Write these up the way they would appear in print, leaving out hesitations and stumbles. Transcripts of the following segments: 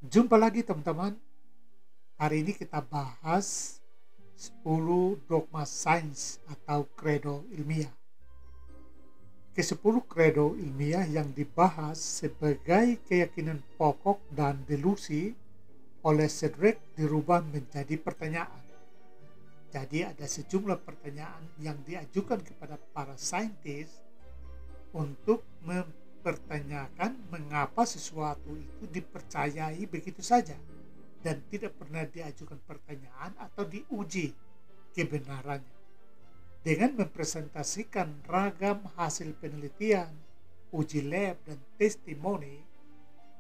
Jumpa lagi teman-teman. Hari ini kita bahas 10 dogma sains atau kredo ilmiah. Ke-10 kredo ilmiah yang dibahas sebagai keyakinan pokok dan delusi oleh Cedric dirubah menjadi pertanyaan. Jadi ada sejumlah pertanyaan yang diajukan kepada para saintis untuk mempertanyakan mengapa sesuatu itu dipercayai begitu saja dan tidak pernah diajukan pertanyaan atau diuji kebenarannya. Dengan mempresentasikan ragam hasil penelitian, uji lab, dan testimoni,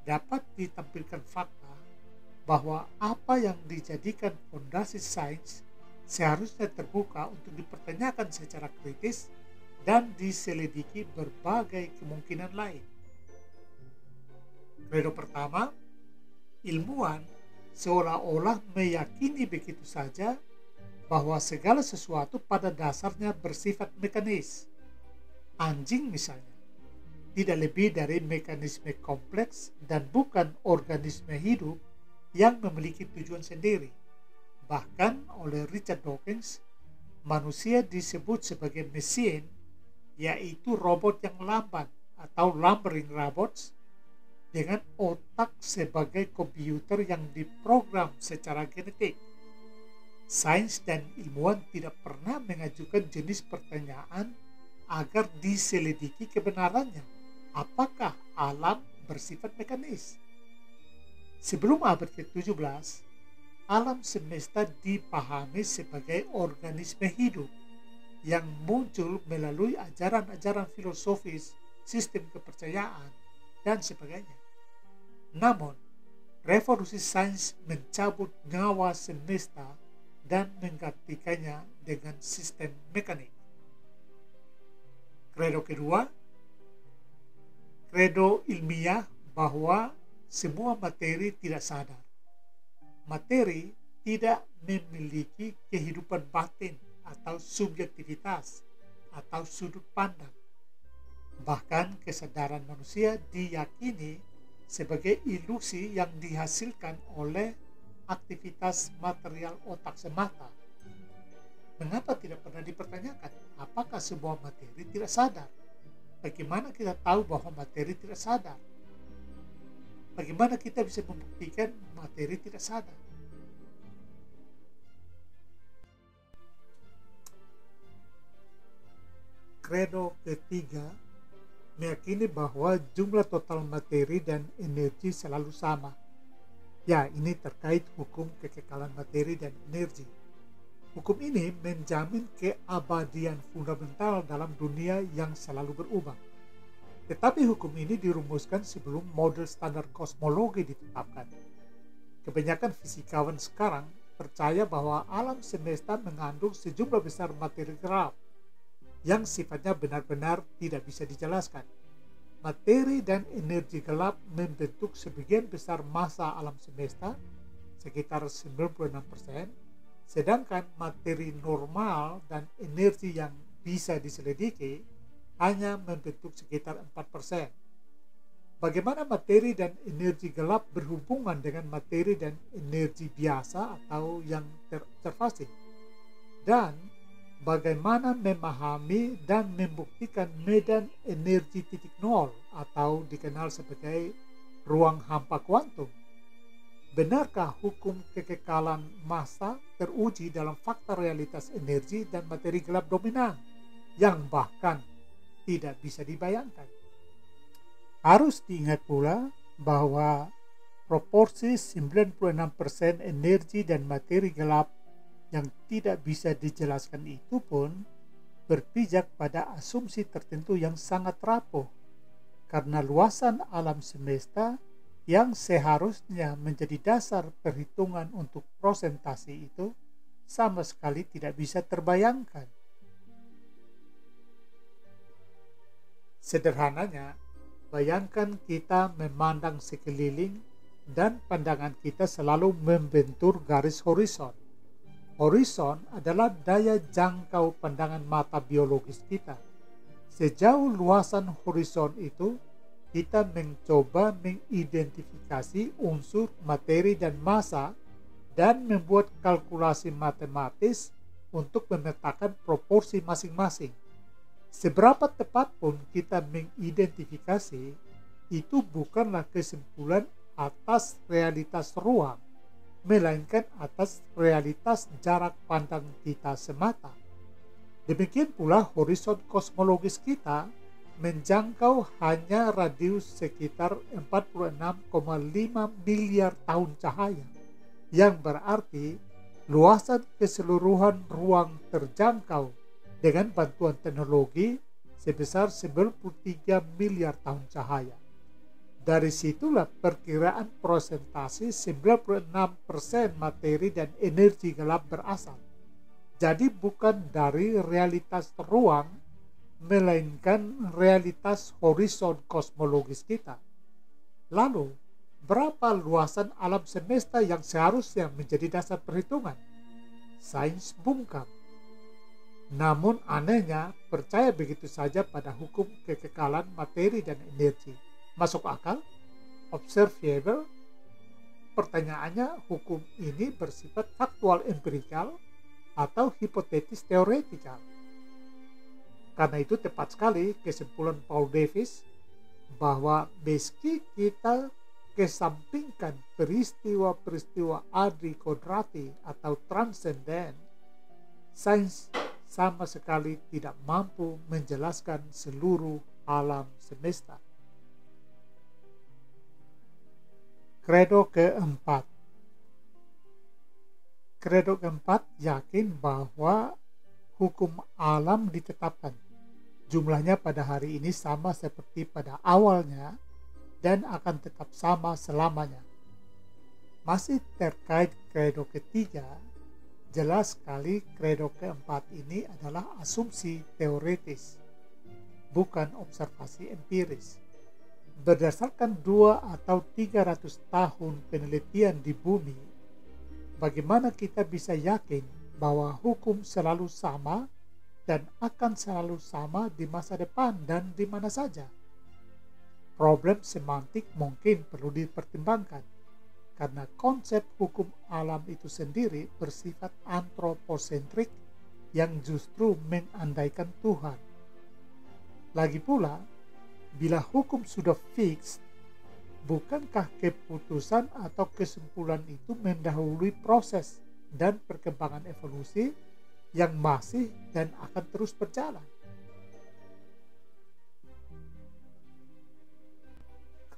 dapat ditampilkan fakta bahwa apa yang dijadikan fondasi sains seharusnya terbuka untuk dipertanyakan secara kritis dan diselidiki berbagai kemungkinan lain. Kredo pertama, ilmuwan seolah-olah meyakini begitu saja bahwa segala sesuatu pada dasarnya bersifat mekanis. Anjing misalnya, tidak lebih dari mekanisme kompleks dan bukan organisme hidup yang memiliki tujuan sendiri. Bahkan oleh Richard Dawkins, manusia disebut sebagai mesin, yaitu robot yang lamban atau lumbering robots dengan otak sebagai komputer yang diprogram secara genetik. Sains dan ilmuwan tidak pernah mengajukan jenis pertanyaan agar diselidiki kebenarannya. Apakah alam bersifat mekanis? Sebelum abad ke-17, alam semesta dipahami sebagai organisme hidup yang muncul melalui ajaran-ajaran filosofis, sistem kepercayaan, dan sebagainya. Namun, revolusi sains mencabut nyawa semesta dan menggantikannya dengan sistem mekanik. Kredo kedua, kredo ilmiah bahwa semua materi tidak sadar. Materi tidak memiliki kehidupan batin atau subjektivitas atau sudut pandang. Bahkan kesadaran manusia diyakini sebagai ilusi yang dihasilkan oleh aktivitas material otak semata. Mengapa tidak pernah dipertanyakan apakah sebuah materi tidak sadar? Bagaimana kita tahu bahwa materi tidak sadar? Bagaimana kita bisa membuktikan materi tidak sadar? Kredo ketiga meyakini bahwa jumlah total materi dan energi selalu sama. Ya, ini terkait hukum kekekalan materi dan energi. Hukum ini menjamin keabadian fundamental dalam dunia yang selalu berubah. Tetapi hukum ini dirumuskan sebelum model standar kosmologi ditetapkan. Kebanyakan fisikawan sekarang percaya bahwa alam semesta mengandung sejumlah besar materi gelap yang sifatnya benar-benar tidak bisa dijelaskan. Materi dan energi gelap membentuk sebagian besar massa alam semesta, sekitar 96%, sedangkan materi normal dan energi yang bisa diselidiki hanya membentuk sekitar 4%. Bagaimana materi dan energi gelap berhubungan dengan materi dan energi biasa atau yang terobservasi? Dan bagaimana memahami dan membuktikan medan energi titik nol atau dikenal sebagai ruang hampa kuantum? Benarkah hukum kekekalan massa teruji dalam fakta realitas energi dan materi gelap dominan yang bahkan tidak bisa dibayangkan? Harus diingat pula bahwa proporsi 96% energi dan materi gelap yang tidak bisa dijelaskan itu pun berpijak pada asumsi tertentu yang sangat rapuh, karena luasan alam semesta yang seharusnya menjadi dasar perhitungan untuk prosentasi itu sama sekali tidak bisa terbayangkan. Sederhananya, bayangkan kita memandang sekeliling dan pandangan kita selalu membentur garis horizon. Horizon adalah daya jangkau pandangan mata biologis kita. Sejauh luasan horizon itu, kita mencoba mengidentifikasi unsur materi dan massa dan membuat kalkulasi matematis untuk memetakan proporsi masing-masing. Seberapa tepat pun kita mengidentifikasi, itu bukanlah kesimpulan atas realitas ruang, melainkan atas realitas jarak pandang kita semata. Demikian pula horizon kosmologis kita menjangkau hanya radius sekitar 46,5 miliar tahun cahaya, yang berarti luasan keseluruhan ruang terjangkau dengan bantuan teknologi sebesar 93 miliar tahun cahaya. Dari situlah perkiraan persentase 96% materi dan energi gelap berasal. Jadi bukan dari realitas ruang, melainkan realitas horizon kosmologis kita. Lalu, berapa luasan alam semesta yang seharusnya menjadi dasar perhitungan? Sains bungkam. Namun anehnya, percaya begitu saja pada hukum kekekalan materi dan energi. Masuk akal? Observable? Pertanyaannya, hukum ini bersifat faktual empirikal atau hipotetis teoretikal? Karena itu tepat sekali kesimpulan Paul Davies bahwa meski kita kesampingkan peristiwa-peristiwa adri kodrati atau transenden, sains sama sekali tidak mampu menjelaskan seluruh alam semesta. Kredo keempat. Kredo keempat yakin bahwa hukum alam ditetapkan. Jumlahnya pada hari ini sama seperti pada awalnya dan akan tetap sama selamanya. Masih terkait kredo ketiga, jelas sekali kredo keempat ini adalah asumsi teoretis, bukan observasi empiris. Berdasarkan 2 atau 300 tahun penelitian di bumi, bagaimana kita bisa yakin bahwa hukum selalu sama dan akan selalu sama di masa depan dan di mana saja? Problem semantik mungkin perlu dipertimbangkan, karena konsep hukum alam itu sendiri bersifat antroposentrik yang justru mengandaikan Tuhan. Lagi pula, bila hukum sudah fix, bukankah keputusan atau kesimpulan itu mendahului proses dan perkembangan evolusi yang masih dan akan terus berjalan?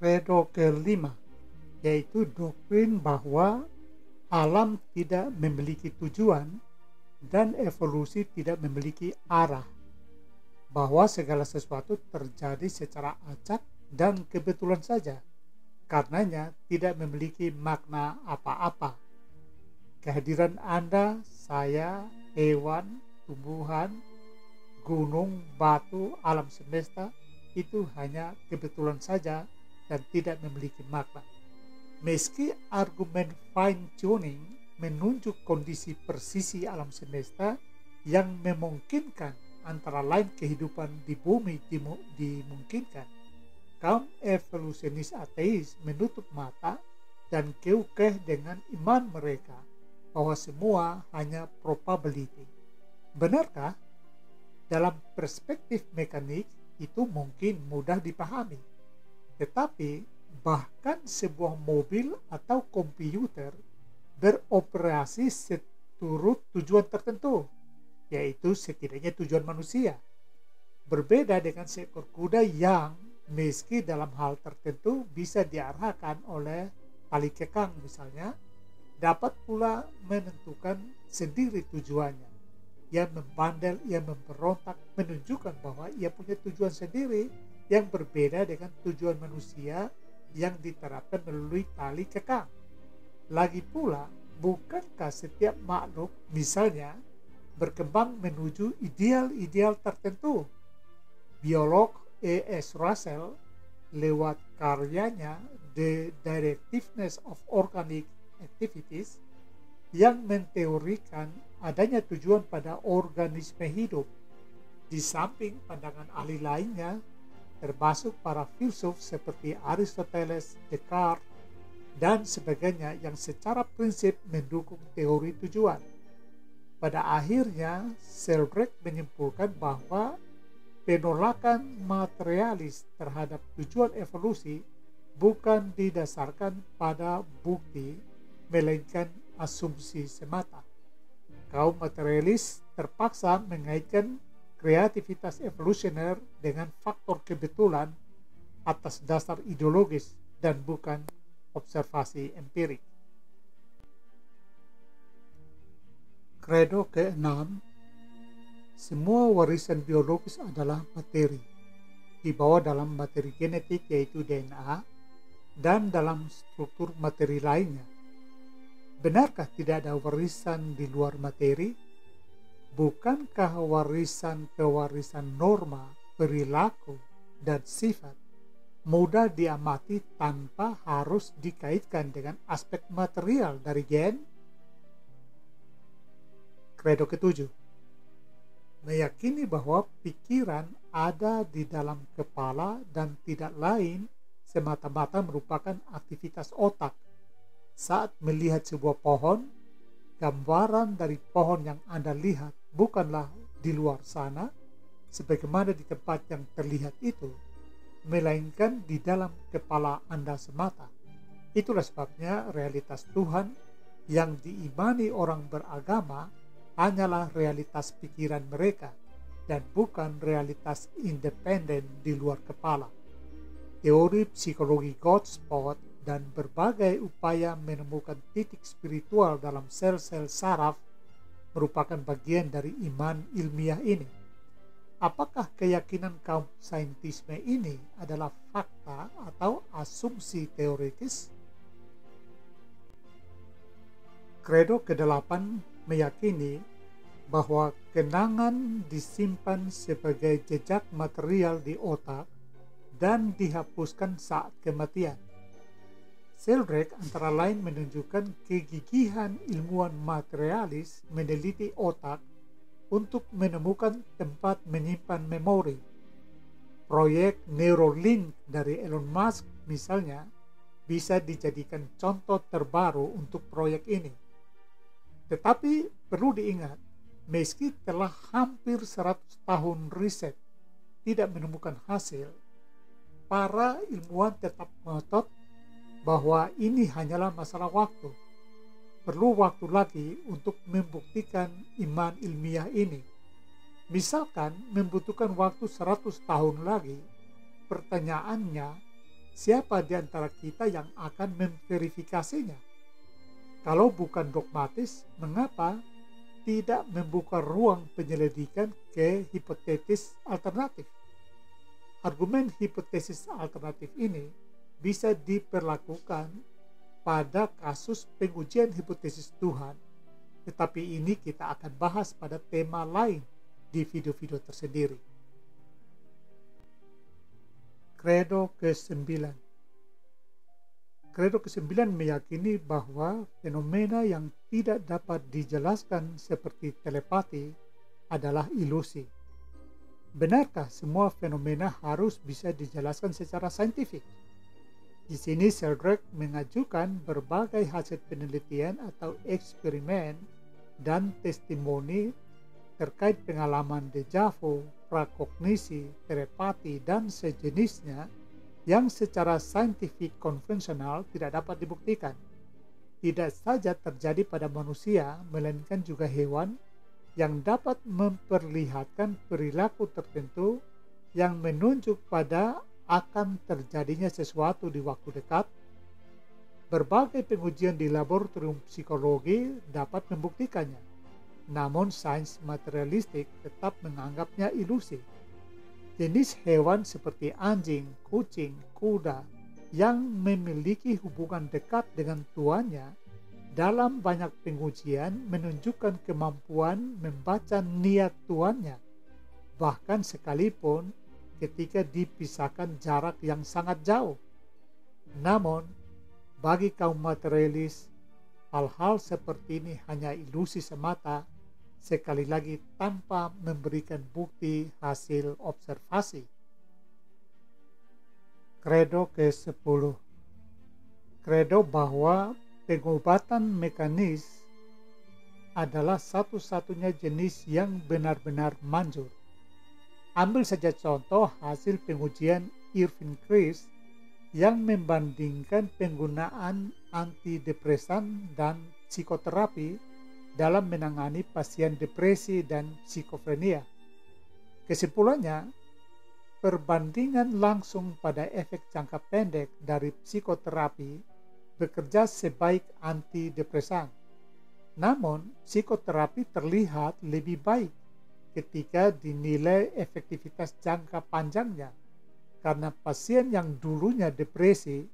Kredo kelima, yaitu doktrin bahwa alam tidak memiliki tujuan dan evolusi tidak memiliki arah, bahwa segala sesuatu terjadi secara acak dan kebetulan saja, karenanya tidak memiliki makna apa-apa. Kehadiran Anda, saya, hewan, tumbuhan, gunung, batu, alam semesta itu hanya kebetulan saja dan tidak memiliki makna. Meski argumen fine-tuning menunjuk kondisi persisi alam semesta yang memungkinkan antara lain kehidupan di bumi dimungkinkan, kaum evolusionis ateis menutup mata dan keukuh dengan iman mereka bahwa semua hanya probability. Benarkah? Dalam perspektif mekanik itu mungkin mudah dipahami. Tetapi bahkan sebuah mobil atau komputer beroperasi seturut tujuan tertentu, yaitu setidaknya tujuan manusia. Berbeda dengan seekor kuda yang meski dalam hal tertentu bisa diarahkan oleh tali kekang misalnya, dapat pula menentukan sendiri tujuannya. Ia membandel, ia memberontak, menunjukkan bahwa ia punya tujuan sendiri yang berbeda dengan tujuan manusia yang diterapkan melalui tali kekang. Lagi pula, bukankah setiap makhluk misalnya berkembang menuju ideal-ideal tertentu? Biolog E.S. Russell lewat karyanya The Directiveness of Organic Activities yang menteorikan adanya tujuan pada organisme hidup. Di samping pandangan ahli lainnya, termasuk para filsuf seperti Aristoteles, Descartes, dan sebagainya yang secara prinsip mendukung teori tujuan. Pada akhirnya, Sheldrake menyimpulkan bahwa penolakan materialis terhadap tujuan evolusi bukan didasarkan pada bukti, melainkan asumsi semata. Kaum materialis terpaksa mengaitkan kreativitas evolusioner dengan faktor kebetulan atas dasar ideologis dan bukan observasi empirik. Kredo ke-6, semua warisan biologis adalah materi, dibawa dalam materi genetik yaitu DNA, dan dalam struktur materi lainnya. Benarkah tidak ada warisan di luar materi? Bukankah warisan-kewarisan norma, perilaku, dan sifat mudah diamati tanpa harus dikaitkan dengan aspek material dari gen? Kredo ke-7, meyakini bahwa pikiran ada di dalam kepala dan tidak lain semata-mata merupakan aktivitas otak. Saat melihat sebuah pohon, gambaran dari pohon yang Anda lihat bukanlah di luar sana, sebagaimana di tempat yang terlihat itu, melainkan di dalam kepala Anda semata. Itulah sebabnya realitas Tuhan yang diimani orang beragama hanyalah realitas pikiran mereka dan bukan realitas independen di luar kepala. Teori psikologi Godspot dan berbagai upaya menemukan titik spiritual dalam sel-sel saraf merupakan bagian dari iman ilmiah ini. Apakah keyakinan kaum saintisme ini adalah fakta atau asumsi teoritis? Kredo ke-8 meyakini bahwa kenangan disimpan sebagai jejak material di otak dan dihapuskan saat kematian. Sheldrake antara lain menunjukkan kegigihan ilmuwan materialis meneliti otak untuk menemukan tempat menyimpan memori. Proyek Neuralink dari Elon Musk misalnya bisa dijadikan contoh terbaru untuk proyek ini. Tetapi perlu diingat, meski telah hampir 100 tahun riset tidak menemukan hasil, para ilmuwan tetap ngotot bahwa ini hanyalah masalah waktu. Perlu waktu lagi untuk membuktikan iman ilmiah ini. Misalkan membutuhkan waktu 100 tahun lagi, pertanyaannya, siapa di antara kita yang akan memverifikasinya? Kalau bukan dogmatis, mengapa tidak membuka ruang penyelidikan ke hipotesis alternatif? Argumen hipotesis alternatif ini bisa diperlakukan pada kasus pengujian hipotesis Tuhan, tetapi ini kita akan bahas pada tema lain di video-video tersendiri. Kredo ke-9. Kredo ke-9 meyakini bahwa fenomena yang tidak dapat dijelaskan seperti telepati adalah ilusi. Benarkah semua fenomena harus bisa dijelaskan secara saintifik? Di sini Sheldrake mengajukan berbagai hasil penelitian atau eksperimen dan testimoni terkait pengalaman deja vu, prakognisi, telepati, dan sejenisnya yang secara saintifik konvensional tidak dapat dibuktikan. Tidak saja terjadi pada manusia, melainkan juga hewan yang dapat memperlihatkan perilaku tertentu yang menunjuk pada akan terjadinya sesuatu di waktu dekat. Berbagai pengujian di laboratorium psikologi dapat membuktikannya, namun sains materialistik tetap menganggapnya ilusi. Jenis hewan seperti anjing, kucing, kuda yang memiliki hubungan dekat dengan tuannya dalam banyak pengujian menunjukkan kemampuan membaca niat tuannya, bahkan sekalipun ketika dipisahkan jarak yang sangat jauh. Namun, bagi kaum materialis, hal-hal seperti ini hanya ilusi semata, sekali lagi tanpa memberikan bukti hasil observasi. Kredo ke-10. Kredo bahwa pengobatan mekanis adalah satu-satunya jenis yang benar-benar manjur. Ambil saja contoh hasil pengujian Irving Kress yang membandingkan penggunaan antidepresan dan psikoterapi dalam menangani pasien depresi dan skizofrenia. Kesimpulannya, perbandingan langsung pada efek jangka pendek dari psikoterapi bekerja sebaik antidepresan. Namun, psikoterapi terlihat lebih baik ketika dinilai efektivitas jangka panjangnya, karena pasien yang dulunya depresi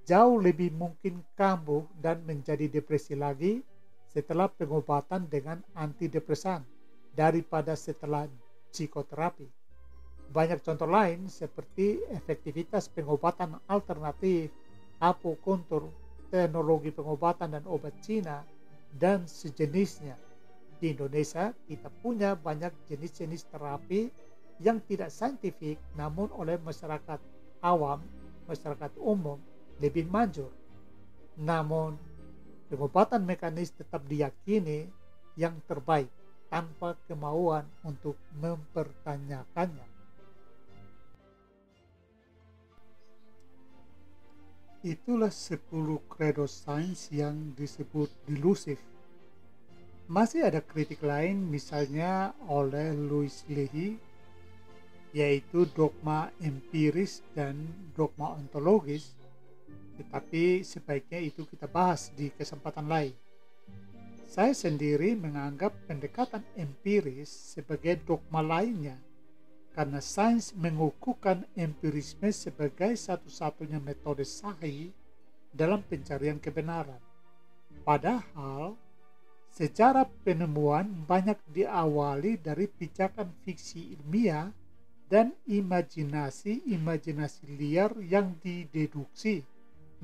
jauh lebih mungkin kambuh dan menjadi depresi lagi setelah pengobatan dengan antidepresan daripada setelah psikoterapi. Banyak contoh lain seperti efektivitas pengobatan alternatif, akupuntur, teknologi pengobatan dan obat Cina, dan sejenisnya. Di Indonesia kita punya banyak jenis-jenis terapi yang tidak saintifik namun oleh masyarakat awam, masyarakat umum lebih manjur. Namun pengobatan mekanis tetap diyakini yang terbaik tanpa kemauan untuk mempertanyakannya. Itulah 10 kredo sains yang disebut delusif. Masih ada kritik lain, misalnya oleh Louis Lehy, yaitu dogma empiris dan dogma ontologis, tetapi sebaiknya itu kita bahas di kesempatan lain. Saya sendiri menganggap pendekatan empiris sebagai dogma lainnya, karena sains mengukuhkan empirisme sebagai satu-satunya metode sahih dalam pencarian kebenaran. Padahal, sejarah penemuan banyak diawali dari pijakan fiksi ilmiah dan imajinasi liar yang dideduksi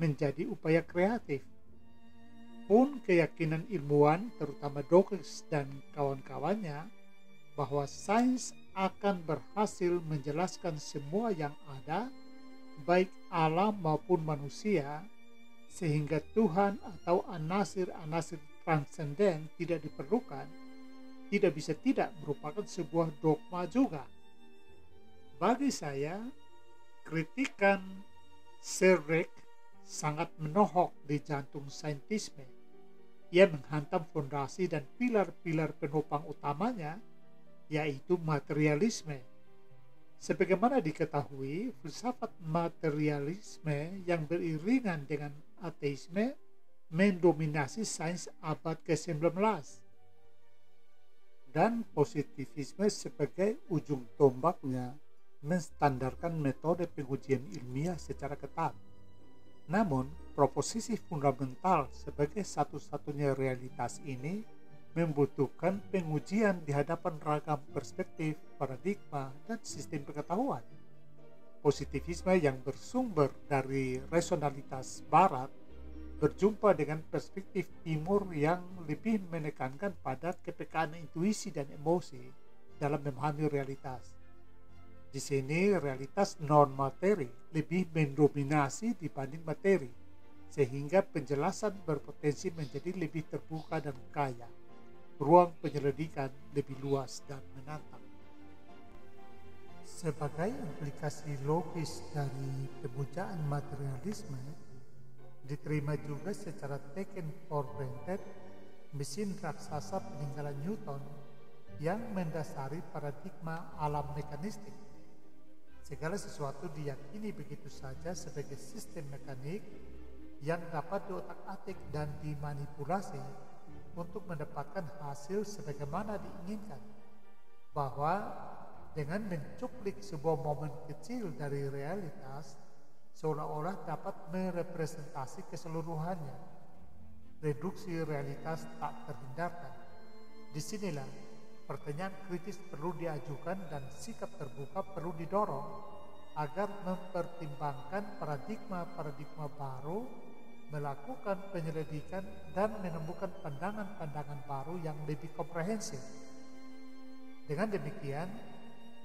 menjadi upaya kreatif. Pun keyakinan ilmuwan, terutama Dawkins dan kawan-kawannya, bahwa sains akan berhasil menjelaskan semua yang ada, baik alam maupun manusia, sehingga Tuhan atau anasir-anasir transenden tidak diperlukan, tidak bisa tidak merupakan sebuah dogma juga. Bagi saya, kritikan Sirrek sangat menohok di jantung saintisme. Ia menghantam fondasi dan pilar-pilar penopang utamanya, yaitu materialisme. Sebagaimana diketahui, filsafat materialisme yang beriringan dengan ateisme mendominasi sains abad ke-19, dan positivisme sebagai ujung tombaknya menstandarkan metode pengujian ilmiah secara ketat. Namun, proposisi fundamental sebagai satu-satunya realitas ini membutuhkan pengujian di hadapan ragam perspektif, paradigma, dan sistem pengetahuan. Positivisme yang bersumber dari rasionalitas barat berjumpa dengan perspektif timur yang lebih menekankan pada kepekaan intuisi dan emosi dalam memahami realitas. Di sini realitas non-materi lebih mendominasi dibanding materi, sehingga penjelasan berpotensi menjadi lebih terbuka dan kaya. Ruang penyelidikan lebih luas dan menantang. Sebagai implikasi logis dari pemujaan materialisme, diterima juga secara taken for granted mesin raksasa peninggalan Newton yang mendasari paradigma alam mekanistik. Segala sesuatu diyakini begitu saja sebagai sistem mekanik yang dapat diotak-atik dan dimanipulasi untuk mendapatkan hasil sebagaimana diinginkan, bahwa dengan mencuplik sebuah momen kecil dari realitas seolah-olah dapat merepresentasi keseluruhannya. Reduksi realitas tak terhindarkan. Disinilah pertanyaan kritis perlu diajukan dan sikap terbuka perlu didorong agar mempertimbangkan paradigma-paradigma baru, melakukan penyelidikan dan menemukan pandangan-pandangan baru yang lebih komprehensif. Dengan demikian,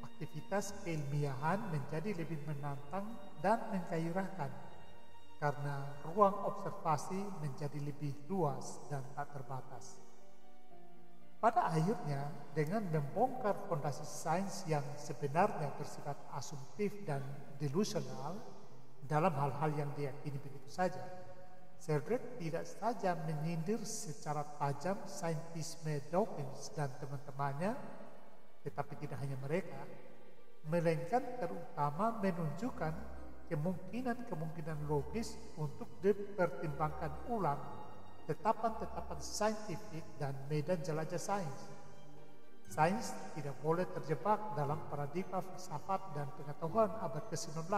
aktivitas keilmiahan menjadi lebih menantang dan menggairahkan karena ruang observasi menjadi lebih luas dan tak terbatas. Pada akhirnya, dengan membongkar fondasi sains yang sebenarnya bersifat asumtif dan delusional dalam hal-hal yang diyakini begitu saja, Sheldrake tidak saja menyindir secara tajam saintisme Dawkins dan teman-temannya, tetapi tidak hanya mereka, melainkan terutama menunjukkan kemungkinan-kemungkinan logis untuk dipertimbangkan ulang tetapan-tetapan saintifik dan medan jelajah sains. Sains tidak boleh terjebak dalam paradigma filsafat dan pengetahuan abad ke-19,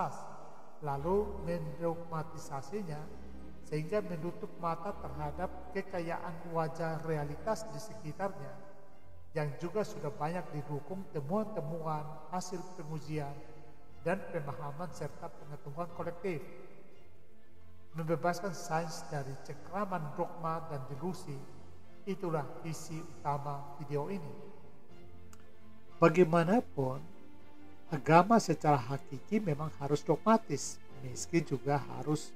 lalu mendogmatisasinya sehingga menutup mata terhadap kekayaan wajah realitas di sekitarnya yang juga sudah banyak didukung temuan-temuan, hasil pengujian, dan pemahaman serta pengetahuan kolektif. Membebaskan sains dari cengkraman dogma dan delusi, itulah visi utama video ini. Bagaimanapun, agama secara hakiki memang harus dogmatis, meski juga harus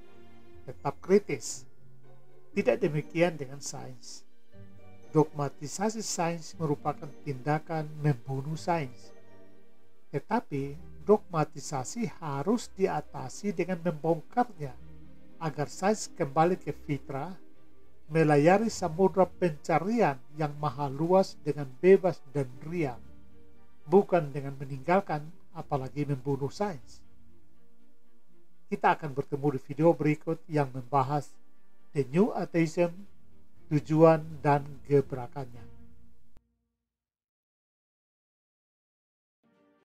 tetap kritis. Tidak demikian dengan sains. Dogmatisasi sains merupakan tindakan membunuh sains. Tetapi dogmatisasi harus diatasi dengan membongkarnya agar sains kembali ke fitrah, melayari samudra pencarian yang maha luas dengan bebas dan riang, bukan dengan meninggalkan apalagi membunuh sains. Kita akan bertemu di video berikut yang membahas The New Atheism, tujuan dan gebrakannya.